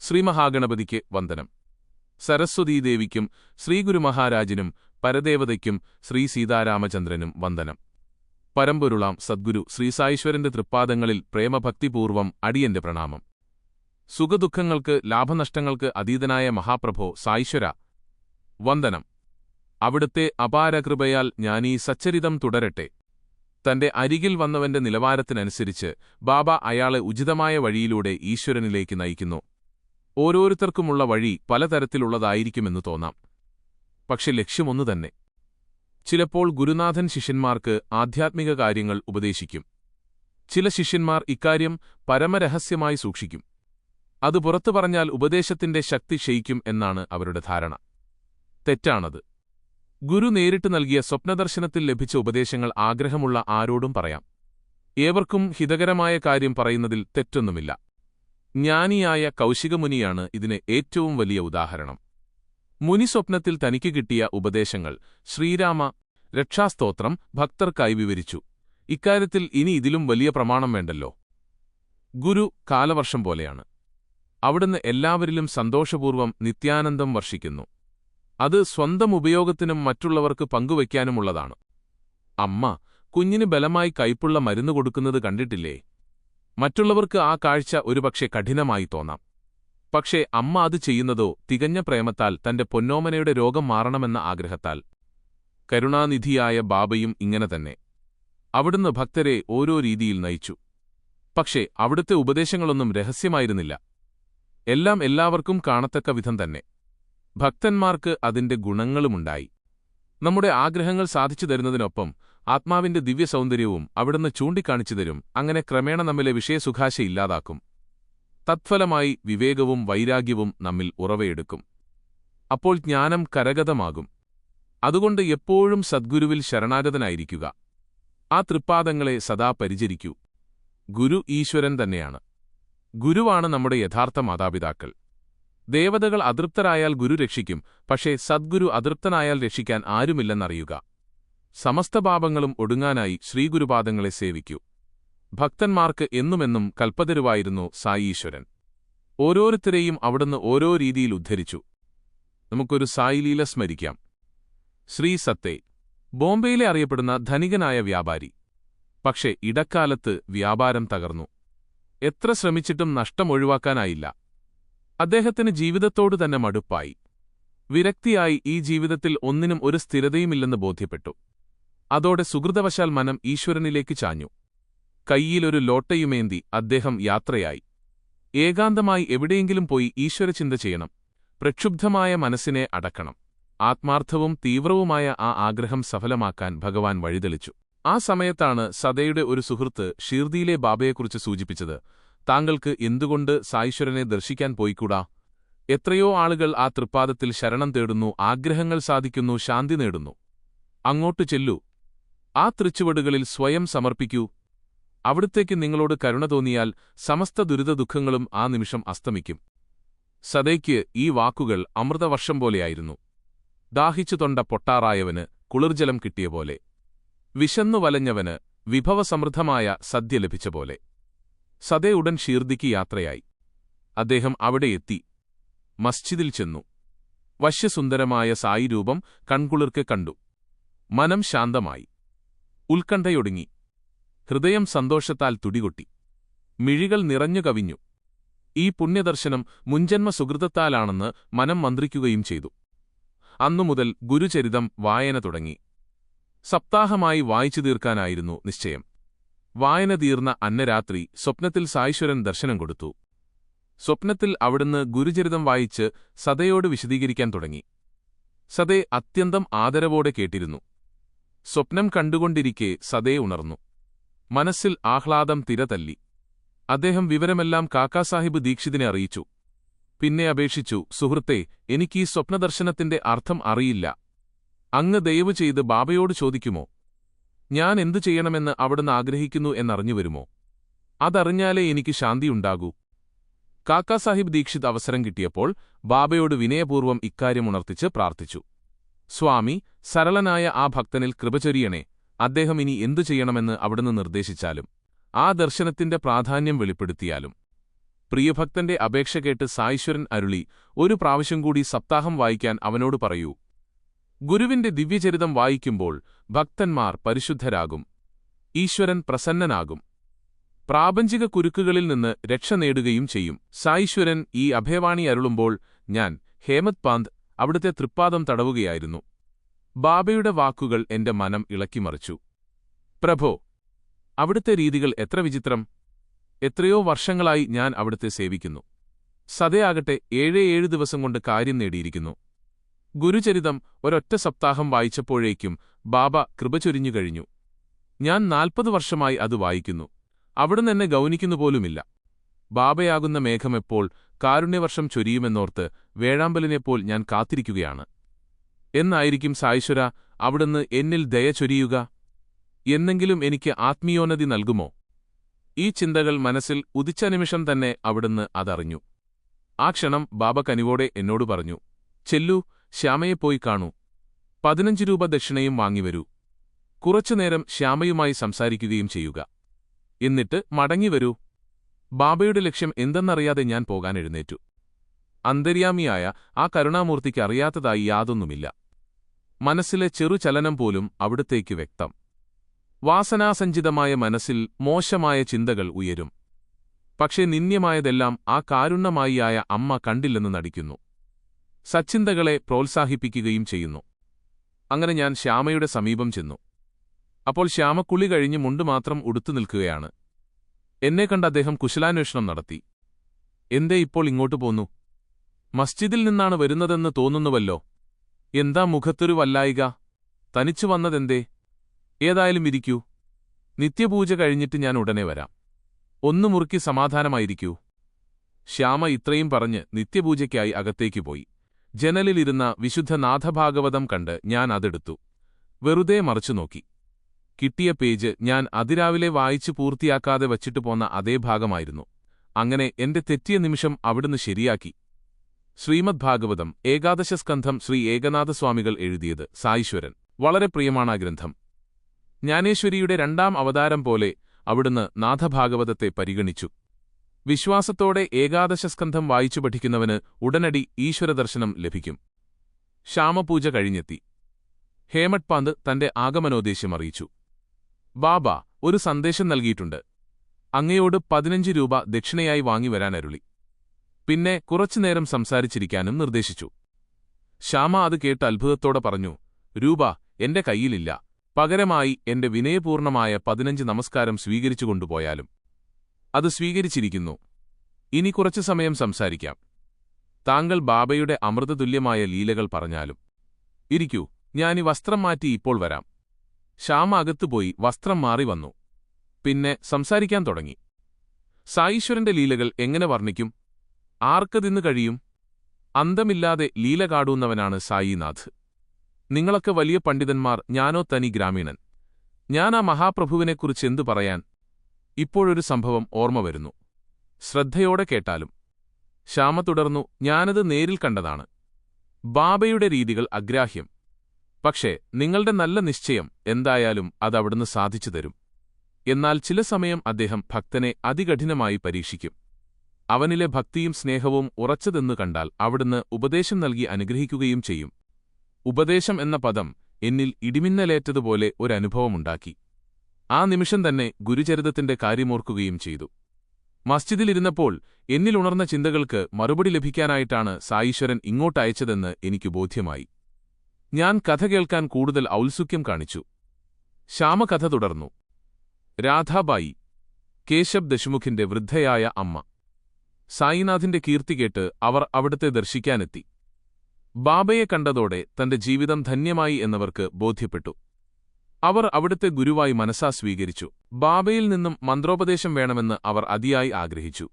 ശ്രീമഹാഗണപതിക്ക് വന്ദനം. സരസ്വതീദേവിക്കും ശ്രീഗുരുമഹാരാജിനും പരദേവതയ്ക്കും ശ്രീ സീതാരാമചന്ദ്രനും വന്ദനം. പരമ്പൊരുളാം സദ്ഗുരു ശ്രീ സായീശ്വരന്റെ തൃപ്പാദങ്ങളിൽ പ്രേമഭക്തിപൂർവം അടിയന്റെ പ്രണാമം. സുഖദുഃഖങ്ങൾക്ക് ലാഭനഷ്ടങ്ങൾക്ക് അതീതനായ മഹാപ്രഭോ സായീശ്വര വന്ദനം. അവിടുത്തെ അപാരകൃപയാൽ ഞാനീ സച്ചരിതം തുടരട്ടെ. തന്റെ അരികിൽ വന്നവന്റെ നിലവാരത്തിനനുസരിച്ച് ബാബ അയാളെ ഉചിതമായ വഴിയിലൂടെ ഈശ്വരനിലേക്ക് നയിക്കുന്നു. ഓരോരുത്തർക്കുമുള്ള വഴി പലതരത്തിലുള്ളതായിരിക്കുമെന്നു തോന്നാം. പക്ഷെ ലക്ഷ്യമൊന്നു തന്നെ. ചിലപ്പോൾ ഗുരുനാഥൻ ശിഷ്യന്മാർക്ക് ആധ്യാത്മിക കാര്യങ്ങൾ ഉപദേശിക്കും. ചില ശിഷ്യന്മാർ ഇക്കാര്യം പരമരഹസ്യമായി സൂക്ഷിക്കും. അത് പുറത്തു പറഞ്ഞാൽ ഉപദേശത്തിന്റെ ശക്തി ക്ഷയിക്കും എന്നാണ് അവരുടെ ധാരണ. തെറ്റാണത്. ഗുരു നേരിട്ട് നൽകിയ സ്വപ്നദർശനത്തിൽ ലഭിച്ച ഉപദേശങ്ങൾ ആഗ്രഹമുള്ള ആരോടും പറയാം. ഏവർക്കും ഹിതകരമായ കാര്യം പറയുന്നതിൽ തെറ്റൊന്നുമില്ല. ജ്ഞാനിയായ കൗശികമുനിയാണ് ഇതിന് ഏറ്റവും വലിയ ഉദാഹരണം. മുനി സ്വപ്നത്തിൽ തനിക്ക് കിട്ടിയ ഉപദേശങ്ങൾ ശ്രീരാമ രക്ഷാസ്തോത്രം ഭക്തർക്കായി വിവരിച്ചു. ഇക്കാര്യത്തിൽ ഇനി ഇതിലും വലിയ പ്രമാണം വേണ്ടല്ലോ. ഗുരു കാലവർഷം പോലെയാണ്. അവിടുന്ന് എല്ലാവരിലും സന്തോഷപൂർവ്വം നിത്യാനന്ദം വർഷിക്കുന്നു. അത് സ്വന്തം ഉപയോഗത്തിനും മറ്റുള്ളവർക്ക് പങ്കുവയ്ക്കാനുമുള്ളതാണ്. അമ്മ കുഞ്ഞിന് ബലമായി കയ്പുള്ള മരുന്ന് കൊടുക്കുന്നത് കണ്ടിട്ടില്ലേ? മറ്റുള്ളവർക്ക് ആ കാഴ്ച ഒരുപക്ഷെ കഠിനമായി തോന്നാം. പക്ഷേ അമ്മ അത് ചെയ്യുന്നതോ തികഞ്ഞ പ്രേമത്താൽ, തന്റെ പൊന്നോമനയുടെ രോഗം മാറണമെന്ന ആഗ്രഹത്താൽ. കരുണാനിധിയായ ബാബയും ഇങ്ങനെ തന്നെ. അവിടുന്ന് ഭക്തരെ ഓരോ രീതിയിൽ നയിച്ചു. പക്ഷേ അവിടുത്തെ ഉപദേശങ്ങളൊന്നും രഹസ്യമായിരുന്നില്ല. എല്ലാം എല്ലാവർക്കും കാണത്തക്ക വിധം തന്നെ. ഭക്തന്മാർക്ക് അതിന്റെ ഗുണങ്ങളുമുണ്ടായി. നമ്മുടെ ആഗ്രഹങ്ങൾ സാധിച്ചു തരുന്നതിനൊപ്പം ആത്മാവിന്റെ ദിവ്യസൗന്ദര്യവും അവിടുന്ന് ചൂണ്ടിക്കാണിച്ചു തരും. അങ്ങനെ ക്രമേണ നമ്മിലെ വിഷയസുഖാശ ഇല്ലാതാക്കും. തത്ഫലമായി വിവേകവും വൈരാഗ്യവും നമ്മിൽ ഉറവയെടുക്കും. അപ്പോൾ ജ്ഞാനം കരഗതമാകും. അതുകൊണ്ട് എപ്പോഴും സദ്ഗുരുവിൽ ശരണാഗതനായിരിക്കുക. ആ തൃപ്പാദങ്ങളെ സദാ പരിചരിക്കൂ. ഗുരു ഈശ്വരൻ തന്നെയാണ്. ഗുരുവാണ് നമ്മുടെ യഥാർത്ഥ മാതാപിതാക്കൾ. ദേവതകൾ അതൃപ്തരായാൽ ഗുരു രക്ഷിക്കും. പക്ഷേ സദ്ഗുരു അതൃപ്തനായാൽ രക്ഷിക്കാൻ ആരുമില്ലെന്നറിയുക. സമസ്ത പാപങ്ങളും ഒടുങ്ങാനായി ശ്രീഗുരുപാദങ്ങളെ സേവിക്കൂ. ഭക്തന്മാർക്ക് എന്നുമെന്നും കൽപ്പതരുവായിരുന്നു സായീശ്വരൻ. ഓരോരുത്തരെയും അവിടുന്ന് ഓരോ രീതിയിൽ ഉദ്ധരിച്ചു. നമുക്കൊരു സായിലീല സ്മരിക്കാം. ശ്രീ സത്തേ ബോംബെയിലെ അറിയപ്പെടുന്ന ധനികനായ വ്യാപാരി. പക്ഷേ ഇടക്കാലത്ത് വ്യാപാരം തകർന്നു. എത്ര ശ്രമിച്ചിട്ടും നഷ്ടമൊഴിവാക്കാനായില്ല. അദ്ദേഹത്തിന് ജീവിതത്തോടു തന്നെ മടുപ്പായി. വിരക്തിയായി ഈ ജീവിതത്തിൽ ഒന്നിനും ഒരു സ്ഥിരതയുമില്ലെന്ന് ബോധ്യപ്പെട്ടു. അതോടെ സുഹൃതവശാൽ മനം ഈശ്വരനിലേക്ക് ചാഞ്ഞു. കൈയിലൊരു ലോട്ടയുമേന്തി അദ്ദേഹം യാത്രയായി. ഏകാന്തമായി എവിടെയെങ്കിലും പോയി ഈശ്വരചിന്ത ചെയ്യണം. പ്രക്ഷുബ്ധമായ മനസ്സിനെ അടക്കണം. ആത്മാർത്ഥവും തീവ്രവുമായ ആ ആഗ്രഹം സഫലമാക്കാൻ ഭഗവാൻ വഴിതെളിച്ചു. ആ സമയത്താണ് സദയുടെ ഒരു സുഹൃത്ത് ഷിർദിയിലെ ബാബയെക്കുറിച്ച് സൂചിപ്പിച്ചത്. താങ്കൾക്ക് എന്തുകൊണ്ട് സായീശ്വരനെ ദർശിക്കാൻ പോയിക്കൂടാ? എത്രയോ ആളുകൾ ആ തൃപ്പാദത്തിൽ ശരണം തേടുന്നു, ആഗ്രഹങ്ങൾ സാധിക്കുന്നു, ശാന്തി നേടുന്നു. അങ്ങോട്ട് ചെല്ലൂ. ആ തൃച്ചുവടുകളിൽ സ്വയം സമർപ്പിക്കൂ. അവിടുത്തേക്ക് നിങ്ങളോട് കരുണ തോന്നിയാൽ സമസ്ത ദുരിതദുഃഖങ്ങളും ആ നിമിഷം അസ്തമിക്കും. സദയ്ക്ക് ഈ വാക്കുകൾ അമൃതവർഷം പോലെയായിരുന്നു. ദാഹിച്ചു തൊണ്ട പൊട്ടാറായവന് കുളിർജലം കിട്ടിയ പോലെ, വിശന്നു വലഞ്ഞവന് വിഭവസമൃദ്ധമായ സദ്യ ലഭിച്ച പോലെ. സദേ ഉടൻ ഷിർദിക്ക് യാത്രയായി. അദ്ദേഹം അവിടെ എത്തി. മസ്ജിദിൽ ചെന്നു. വശ്യസുന്ദരമായ സായിരൂപം കൺകുളിർക്കെ കണ്ടു. മനം ശാന്തമായി. ഉത്കണ്ഠയൊടുങ്ങി. ഹൃദയം സന്തോഷത്താൽ തുടികൊട്ടി. മിഴികൾ നിറഞ്ഞു കവിഞ്ഞു. ഈ പുണ്യദർശനം മുൻജന്മ സുഹൃതത്താലാണെന്ന് മനം മന്ത്രിക്കുകയും ചെയ്തു. അന്നുമുതൽ ഗുരുചരിതം വായന തുടങ്ങി. സപ്താഹമായി വായിച്ചു തീർക്കാനായിരുന്നു നിശ്ചയം. വായന തീർന്ന അന്നരാത്രി സ്വപ്നത്തിൽ സായീശ്വരൻ ദർശനം കൊടുത്തു. സ്വപ്നത്തിൽ അവിടുന്ന് ഗുരുചരിതം വായിച്ച് സദയോട് വിശദീകരിക്കാൻ തുടങ്ങി. സദേ അത്യന്തം ആദരവോടെ കേട്ടിരുന്നു. സ്വപ്നം കണ്ടുകൊണ്ടിരിക്കെ സദേ ഉണർന്നു. മനസ്സിൽ ആഹ്ലാദം തിരതല്ലി. അദ്ദേഹം വിവരമെല്ലാം കാക്കാസാഹിബ് ദീക്ഷിതിനെ അറിയിച്ചു. പിന്നെ അപേക്ഷിച്ചു, സുഹൃത്തേ, എനിക്കീ സ്വപ്നദർശനത്തിന്റെ അർത്ഥം അറിയില്ല. അങ്ങ് ദയവു ചെയ്ത് ബാബയോട് ചോദിക്കുമോ? ഞാൻ എന്തു ചെയ്യണമെന്ന് അവിടുന്ന് ആഗ്രഹിക്കുന്നു എന്നറിഞ്ഞുവരുമോ? അതറിഞ്ഞാലേ എനിക്ക് ശാന്തിയുണ്ടാകൂ. കാക്കാസാഹിബ് ദീക്ഷിത് അവസരം കിട്ടിയപ്പോൾ ബാബയോട് വിനയപൂർവ്വം ഇക്കാര്യം ഉണർത്തിച്ച് പ്രാർത്ഥിച്ചു. സ്വാമി, സരളനായ ആ ഭക്തനിൽ കൃപ ചൊരിയണേ. അദ്ദേഹം ഇനി എന്തു ചെയ്യണമെന്ന് അവിടുന്ന് നിർദ്ദേശിച്ചാലും ആ ദർശനത്തിന്റെ പ്രാധാന്യം വെളിപ്പെടുത്തിയാലും പ്രിയഭക്തന്റെ അപേക്ഷ കേട്ട് സായീശ്വരൻ അരുളി, ഒരു പ്രാവശ്യം കൂടി സപ്താഹം വായിക്കാൻ അവനോട് പറയൂ. ഗുരുവിന്റെ ദിവ്യചരിതം വായിക്കുമ്പോൾ ഭക്തന്മാർ പരിശുദ്ധരാകും. ഈശ്വരൻ പ്രസന്നനാകും. പ്രാപഞ്ചിക കുരുക്കുകളിൽ നിന്ന് രക്ഷ നേടുകയും ചെയ്യും. സായീശ്വരൻ ഈ അഭയവാണി അരുളുമ്പോൾ ഞാൻ, ഹേമത് പാന്ത്, അവിടുത്തെ തൃപ്പാദം തടവുകയായിരുന്നു. ബാബയുടെ വാക്കുകൾ എന്റെ മനം ഇളക്കിമറിച്ചു. പ്രഭോ, അവിടുത്തെ രീതികൾ എത്ര വിചിത്രം! എത്രയോ വർഷങ്ങളായി ഞാൻ അവിടുത്തെ സേവിക്കുന്നു. സതയാകട്ടെ 7 ദിവസം കൊണ്ട് കാര്യം നേടിയിരിക്കുന്നു. ഗുരുചരിതം ഒരൊറ്റ സപ്താഹം വായിച്ചപ്പോഴേക്കും ബാബ കൃപ ചൊരിഞ്ഞു കഴിഞ്ഞു. ഞാൻ 40 വർഷമായി അത് വായിക്കുന്നു. അവിടുന്ന് എന്നെ ഗൗനിക്കുന്നുപോലുമില്ല. ബാബയാകുന്ന മേഘമെപ്പോൾ കാരുണ്യവർഷം ചൊരിയുമെന്നോർത്ത് വേഴാമ്പലിനെപ്പോൾ ഞാൻ കാത്തിരിക്കുകയാണ്. എന്നായിരിക്കും സായീശ്വര അവിടുന്ന് എന്നിൽ ദയ ചൊരിയുക? എന്നെങ്കിലും എനിക്ക് ആത്മീയോന്നതി നൽകുമോ? ഈ ചിന്തകൾ മനസ്സിൽ ഉദിച്ച നിമിഷം തന്നെ അവിടുന്ന് അതറിഞ്ഞു. ആ ക്ഷണം ബാബ കനിവോടെ എന്നോട് പറഞ്ഞു, ചെല്ലൂ, ശ്യാമയെപ്പോയി കാണൂ. 15 രൂപ ദക്ഷിണയും വാങ്ങിവരൂ. കുറച്ചുനേരം ശ്യാമയുമായി സംസാരിക്കുകയും ചെയ്യുക. എന്നിട്ട് മടങ്ങിവരൂ. ബാബയുടെ ലക്ഷ്യം എന്തെന്നറിയാതെ ഞാൻ പോകാൻ എഴുന്നേറ്റു. അന്തര്യാമിയായ ആ കരുണാമൂർത്തിക്ക് അറിയാത്തതായി യാതൊന്നുമില്ല. മനസ്സിലെ ചെറുചലനം പോലും അവിടുത്തേക്ക് വ്യക്തം. വാസനാസഞ്ചിതമായ മനസ്സിൽ മോശമായ ചിന്തകൾ ഉയരും. പക്ഷേ നിന്ദ്യമായതെല്ലാം ആ കാരുണ്യമായിയായ അമ്മ കണ്ടില്ലെന്ന് നടിക്കുന്നു. സച്ചിന്തകളെ പ്രോത്സാഹിപ്പിക്കുകയും ചെയ്യുന്നു. അങ്ങനെ ഞാൻ ശ്യാമയുടെ സമീപം ചെന്നു. അപ്പോൾ ശ്യാമ കുളി കഴിഞ്ഞ് മുണ്ട് മാത്രം ഉടുത്തു നിൽക്കുകയാണ്. എന്നെ കണ്ട് അദ്ദേഹം കുശലാന്വേഷണം നടത്തി. എന്തേ ഇപ്പോൾ ഇങ്ങോട്ട് പോന്നു? മസ്ജിദിൽ നിന്നാണ് വരുന്നതെന്ന് തോന്നുന്നുവല്ലോ. എന്താ മുഖത്തൊരു വല്ലായിക? തനിച്ചു വന്നതെന്തേ? ഏതായാലും ഇരിക്കൂ. നിത്യപൂജ കഴിഞ്ഞിട്ട് ഞാൻ ഉടനെ വരാം. ഒന്നു മുറുക്കി സമാധാനമായിരിക്കൂ. ശ്യാമ ഇത്രയും പറഞ്ഞ് നിത്യപൂജയ്ക്കായി അകത്തേക്ക് പോയി. ജനലിലിരുന്ന വിശുദ്ധ നാഥഭാഗവതം കണ്ട് ഞാൻ അതെടുത്തു. വെറുതെ മറിച്ചു നോക്കി. കിട്ടിയ പേജ് ഞാൻ അതിരാവിലെ വായിച്ചു പൂർത്തിയാക്കാതെ വച്ചിട്ട് പോന്ന അതേ ഭാഗമായിരുന്നു. അങ്ങനെ എന്റെ തെറ്റിയ നിമിഷം അവിടുന്ന് ശരിയാക്കി. ശ്രീമദ് ഭാഗവതം ഏകാദശസ്കന്ധം ശ്രീ ഏകനാഥസ്വാമികൾ എഴുതിയത്. സായീശ്വരൻ. വളരെ പ്രിയമാണാ ഗ്രന്ഥം. ജ്ഞാനേശ്വരിയുടെ 2ാം അവതാരം പോലെ അവിടുന്ന് നാഥഭാഗവതത്തെ പരിഗണിച്ചു. വിശ്വാസത്തോടെ ഏകാദശസ്കന്ധം വായിച്ചു പഠിക്കുന്നവന് ഉടനടി ഈശ്വരദർശനം ലഭിക്കും. ശ്യാമപൂജ കഴിഞ്ഞെത്തി. ഹേമത് പാന്ത് തന്റെ ആഗമനോദ്ദേശ്യം അറിയിച്ചു. ബാബ ഒരു സന്ദേശം നൽകിയിട്ടുണ്ട്. അങ്ങയോട് 15 രൂപ ദക്ഷിണയായി വാങ്ങിവരാനരുളി. പിന്നെ കുറച്ചുനേരം സംസാരിച്ചിരിക്കാനും നിർദ്ദേശിച്ചു. ശ്യാമ അത് കേട്ട് അത്ഭുതത്തോടെ പറഞ്ഞു, രൂപ എന്റെ കയ്യിലില്ല. പകരമായി എന്റെ വിനയപൂർണമായ 15 നമസ്കാരം സ്വീകരിച്ചു കൊണ്ടുപോയാലും. അത് സ്വീകരിച്ചിരിക്കുന്നു. ഇനി കുറച്ചു സമയം സംസാരിക്കാം. താങ്കൾ ബാബയുടെ അമൃതതുല്യമായ ലീലകൾ പറഞ്ഞാലും. ഇരിക്കൂ, ഞാനീ വസ്ത്രം മാറ്റി ഇപ്പോൾ വരാം. ശ്യാമ അകത്തുപോയി വസ്ത്രം മാറി വന്നു. പിന്നെ സംസാരിക്കാൻ തുടങ്ങി. സായീശ്വരന്റെ ലീലകൾ എങ്ങനെ വർണ്ണിക്കും? ആർക്കതിന്ന് കഴിയും? അന്തമില്ലാതെ ലീല കാടുന്നവനാണ് സായിനാഥ്. നിങ്ങളൊക്കെ വലിയ പണ്ഡിതന്മാർ, ഞാനോ തനി ഗ്രാമീണൻ. ഞാൻ ആ മഹാപ്രഭുവിനെക്കുറിച്ച് എന്തു പറയാൻ? ഇപ്പോഴൊരു സംഭവം ഓർമ്മ വരുന്നു. ശ്രദ്ധയോടെ കേട്ടാലും. ശ്യാമ തുടർന്നു, ഞാനത് നേരിൽ കണ്ടതാണ്. ബാബയുടെ രീതികൾ അഗ്രാഹ്യം. പക്ഷേ നിങ്ങളുടെ നല്ല നിശ്ചയം എന്തായാലും അതവിടുന്ന് സാധിച്ചു തരും. എന്നാൽ ചില സമയം അദ്ദേഹം ഭക്തനെ അതികഠിനമായി പരീക്ഷിക്കും. അവനിലെ ഭക്തിയും സ്നേഹവും ഉറച്ചതെന്നു കണ്ടാൽ അവിടുന്ന് ഉപദേശം നൽകി അനുഗ്രഹിക്കുകയും ചെയ്യും. ഉപദേശം എന്ന പദം എന്നിൽ ഇടിമിന്നലേറ്റതുപോലെ ഒരനുഭവമുണ്ടാക്കി. ആ നിമിഷം തന്നെ ഗുരുചരിതത്തിന്റെ കാര്യമോർക്കുകയും ചെയ്തു. മസ്ജിദിലിരുന്നപ്പോൾ എന്നിലുണർന്ന ചിന്തകൾക്ക് മറുപടി ലഭിക്കാനായിട്ടാണ് സായീശ്വരൻ ഇങ്ങോട്ടയച്ചതെന്ന് എനിക്ക് ബോധ്യമായി. ഞാൻ കഥ കേൾക്കാൻ കൂടുതൽ ഔത്സുക്യം കാണിച്ചു. ശ്യാമ കഥ തുടർന്നു. രാധാബായി, കേശബ് ദശമുഖിന്റെ വൃദ്ധയായ അമ്മ. സായിനാഥിന്റെ കീർത്തി കേട്ട് അവർ അവിടുത്തെ ദർശിക്കാനെത്തി. ബാബയെ കണ്ടതോടെ തന്റെ ജീവിതം ധന്യമായി എന്നവർക്ക് ബോധ്യപ്പെട്ടു. അവർ അവിടുത്തെ ഗുരുവായി മനസ്സാ സ്വീകരിച്ചു. ബാബയിൽ നിന്നും മന്ത്രോപദേശം വേണമെന്ന് അവർ അതിയായി ആഗ്രഹിച്ചു.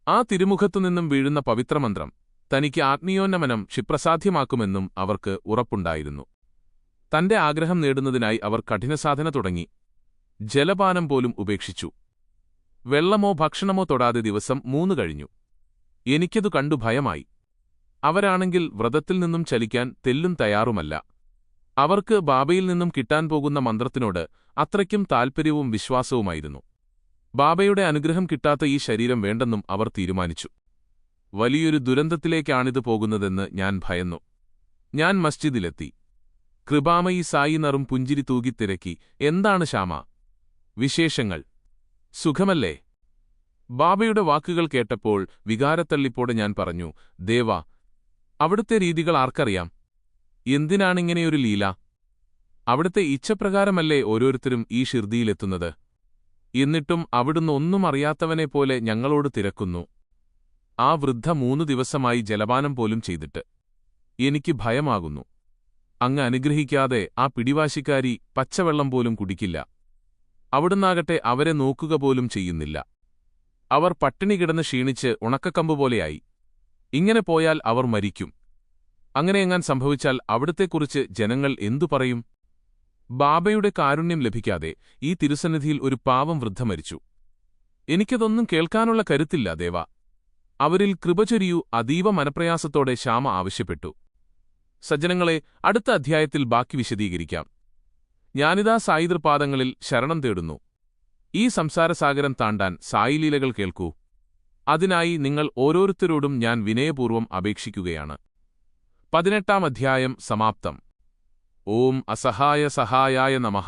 ആ തിരുമുഖത്തുനിന്നും വീഴുന്ന പവിത്രമന്ത്രം തനിക്ക് ആത്മീയോന്നമനം ക്ഷിപ്രസാധ്യമാക്കുമെന്നും അവർക്ക് ഉറപ്പുണ്ടായിരുന്നു. തന്റെ ആഗ്രഹം നേടുന്നതിനായി അവർ കഠിനസാധന തുടങ്ങി. ജലപാനം പോലും ഉപേക്ഷിച്ചു. വെള്ളമോ ഭക്ഷണമോ തൊടാതെ ദിവസം 3 കഴിഞ്ഞു. എനിക്കതു കണ്ടു ഭയമായി. അവരാണെങ്കിൽ വ്രതത്തിൽ നിന്നും ചലിക്കാൻ തെല്ലും തയ്യാറുമല്ല. അവർക്ക് ബാബയിൽ നിന്നും കിട്ടാൻ പോകുന്ന മന്ത്രത്തിനോട് അത്രയ്ക്കും താൽപ്പര്യവും വിശ്വാസവുമായിരുന്നു. ബാബയുടെ അനുഗ്രഹം കിട്ടാത്ത ഈ ശരീരം വേണ്ടെന്നും അവർ തീരുമാനിച്ചു. വലിയൊരു ദുരന്തത്തിലേക്കാണിത് പോകുന്നതെന്ന് ഞാൻ ഭയന്നു. ഞാൻ മസ്ജിദിലെത്തി. കൃപാമയി സായി നറും പുഞ്ചിരി തൂകിത്തിരക്കി. എന്താണ് ശ്യാമ? വിശേഷങ്ങൾ സുഖമല്ലേ? ബാബയുടെ വാക്കുകൾ കേട്ടപ്പോൾ വികാരത്തള്ളിപ്പോടെ ഞാൻ പറഞ്ഞു, ദേവാ, അവിടുത്തെ രീതികൾ ആർക്കറിയാം? എന്തിനാണിങ്ങനെയൊരു ലീല? അവിടുത്തെ ഇച്ഛപ്രകാരമല്ലേ ഓരോരുത്തരും ഈ ഷിർദിയിലെത്തുന്നത്? എന്നിട്ടും അവിടുന്ന് ഒന്നും അറിയാത്തവനെപ്പോലെ ഞങ്ങളോട് തിരക്കുന്നു. ആ വൃദ്ധ 3 ദിവസമായി ജലപാനം പോലും ചെയ്തിട്ട് എനിക്ക് ഭയമാകുന്നു. അങ്ങ് അനുഗ്രഹിക്കാതെ ആ പിടിവാശിക്കാരി പച്ചവെള്ളം പോലും കുടിക്കില്ല. അവിടുന്നാകട്ടെ അവരെ നോക്കുക പോലും ചെയ്യുന്നില്ല. അവർ പട്ടിണി കിടന്ന് ക്ഷീണിച്ച് ഉണക്കക്കമ്പുപോലെയായി. ഇങ്ങനെ പോയാൽ അവർ മരിക്കും. അങ്ങനെയെങ്ങാൻ സംഭവിച്ചാൽ അവിടുത്തെക്കുറിച്ച് ജനങ്ങൾ എന്തു പറയും? ബാബയുടെ കാരുണ്യം ലഭിക്കാതെ ഈ തിരുസന്നിധിയിൽ ഒരു പാവം വൃദ്ധ മരിച്ചു. എനിക്കതൊന്നും കേൾക്കാനുള്ള കരുത്തില്ല ദേവാ. അവരിൽ കൃപ ചൊരിയൂ. അതീവ മനപ്രയാസത്തോടെ ശ്യാമ ആവശ്യപ്പെട്ടു. സജ്ജനങ്ങളെ, അടുത്ത അധ്യായത്തിൽ ബാക്കി വിശദീകരിക്കാം. ഞാനിതാ സായിതൃപാദങ്ങളിൽ ശരണം തേടുന്നു. ഈ സംസാരസാഗരം താണ്ടാൻ സായിലീലകൾ കേൾക്കൂ. അതിനായി നിങ്ങൾ ഓരോരുത്തരോടും ഞാൻ വിനയപൂർവ്വം അപേക്ഷിക്കുകയാണ്. 18-ാം അധ്യായം സമാപ്തം. ഓം അസഹായ സഹായായ നമഃ.